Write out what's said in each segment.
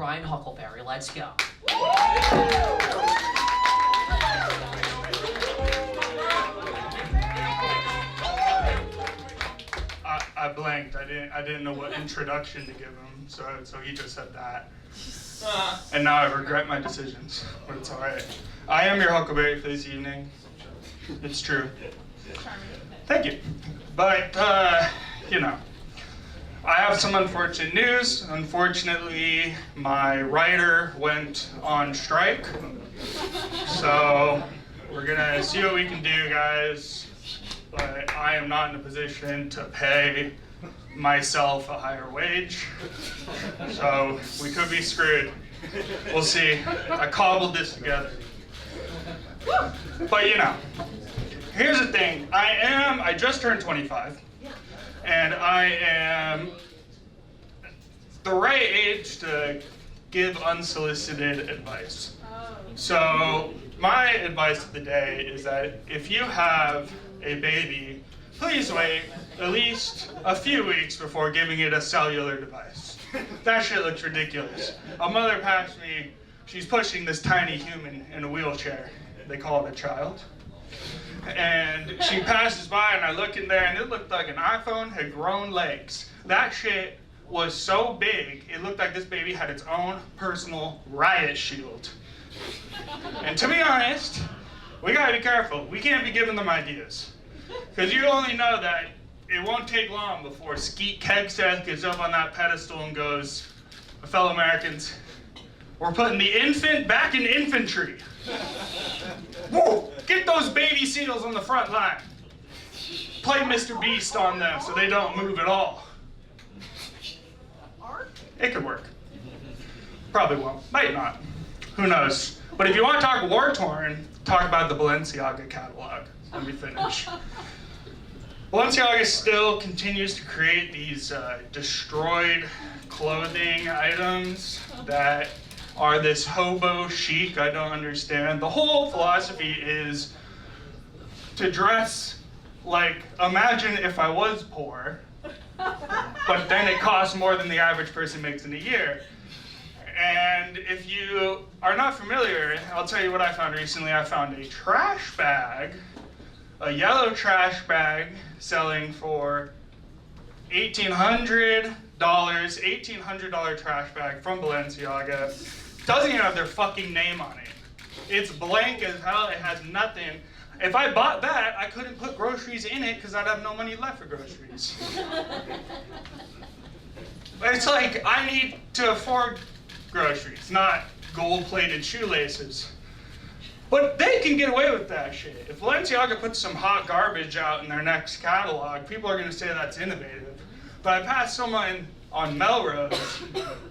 Bryan Huckleberry. Let's go. I blanked. I didn't know what introduction to give him, so he just said that. And now I regret my decisions, but it's all right. I am your Huckleberry for this evening. It's true. Thank you. But you know, I have some unfortunate news. Unfortunately, my writer went on strike, so we're gonna see what we can do, guys. But I am not in a position to pay myself a higher wage, so we could be screwed. We'll see. I cobbled this together. But you know, here's the thing. I just turned 25, and I am the right age to give unsolicited advice. So my advice of the day is that if you have a baby, please wait at least a few weeks before giving it a cellular device. That shit looks ridiculous. A mother passed me, she's pushing this tiny human in a wheelchair. They call it a child. And she passes by and I look in there and it looked like an iPhone had grown legs. That shit was so big, it looked like this baby had its own personal riot shield. And to be honest, we gotta be careful. We can't be giving them ideas. Because you only know that it won't take long before Skeet Kegseth gets up on that pedestal and goes, fellow Americans, we're putting the infant back in infantry. Whoa, get those baby seals on the front line. Play Mr. Beast on them so they don't move at all. It could work. Probably won't. Might not. Who knows? But if you want to talk war-torn, talk about the Balenciaga catalog. Let me finish. Balenciaga still continues to create these destroyed clothing items that are this hobo chic. I don't understand. The whole philosophy is to dress like, imagine if I was poor, but then it costs more than the average person makes in a year. And if you are not familiar, I'll tell you what I found recently. I found a trash bag, a yellow trash bag selling for $1,800 trash bag from Balenciaga. Doesn't even have their fucking name on it. It's blank as hell, it has nothing. If I bought that, I couldn't put groceries in it because I'd have no money left for groceries. It's like, I need to afford groceries, not gold-plated shoelaces. But they can get away with that shit. If Balenciaga puts some hot garbage out in their next catalog, people are gonna say that's innovative. But I passed someone on Melrose,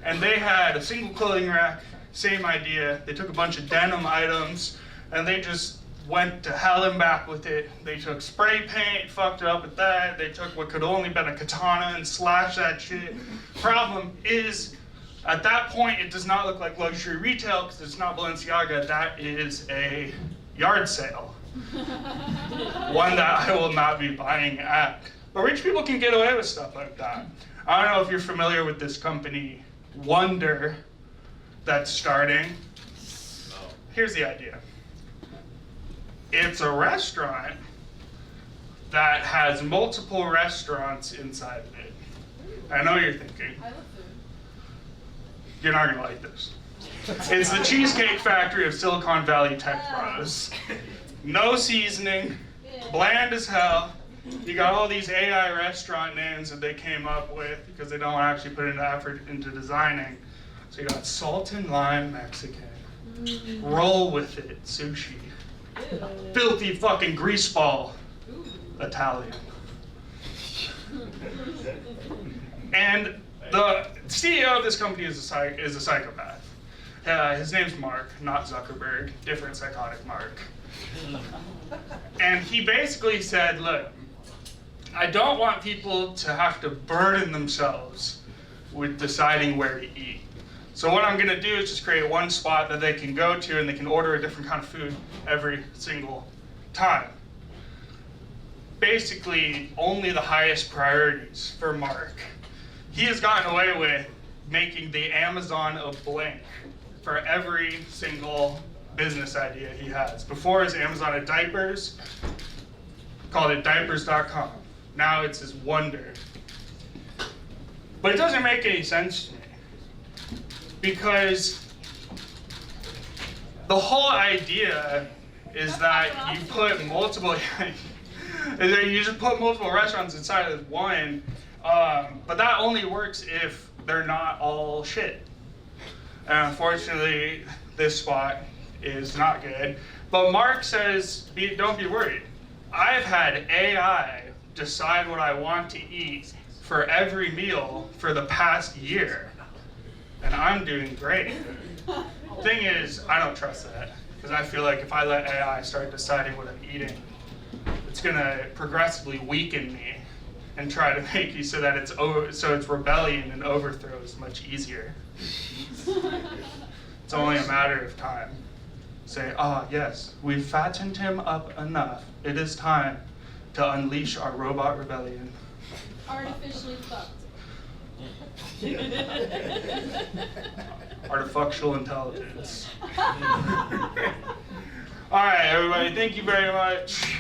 and they had a single clothing rack, same idea. They took a bunch of denim items, and they just went to hell and back with it. They took spray paint, fucked it up with that. They took what could only been a katana and slashed that shit. Problem is, at that point, it does not look like luxury retail because it's not Balenciaga. That is a yard sale. One that I will not be buying at. But rich people can get away with stuff like that. I don't know if you're familiar with this company, Wonder, that's starting. No. Here's the idea. It's a restaurant that has multiple restaurants inside of it. I know you're thinking, I love food. You're not gonna like this. It's the Cheesecake Factory of Silicon Valley tech bros. No seasoning, bland as hell. You got all these AI restaurant names that they came up with because they don't actually put any effort into designing. So you got salt and lime Mexican, roll with it sushi, filthy fucking greaseball Italian. And the CEO of this company is a psychopath. His name's Mark, not Zuckerberg, different psychotic Mark. And he basically said, look, I don't want people to have to burden themselves with deciding where to eat. So what I'm gonna do is just create one spot that they can go to and they can order a different kind of food every single time. Basically, only the highest priorities for Mark. He has gotten away with making the Amazon of blank for every single business idea he has. Before, his Amazon of diapers, called it diapers.com. Now it's his Wonder. But it doesn't make any sense to me, because the whole idea is that you put multiple you just put multiple restaurants inside of one, but that only works if they're not all shit. And unfortunately, this spot is not good. But Mark says, don't be worried. I've had AI decide what I want to eat for every meal for the past year, and I'm doing great. Thing is, I don't trust that, because I feel like if I let AI start deciding what I'm eating, it's gonna progressively weaken me and try to make you so that it's rebellion and overthrow is much easier. It's only a matter of time. Say, yes, we've fattened him up enough. It is time to unleash our robot rebellion. Artificially fucked. Artificial intelligence. All right, everybody, thank you very much.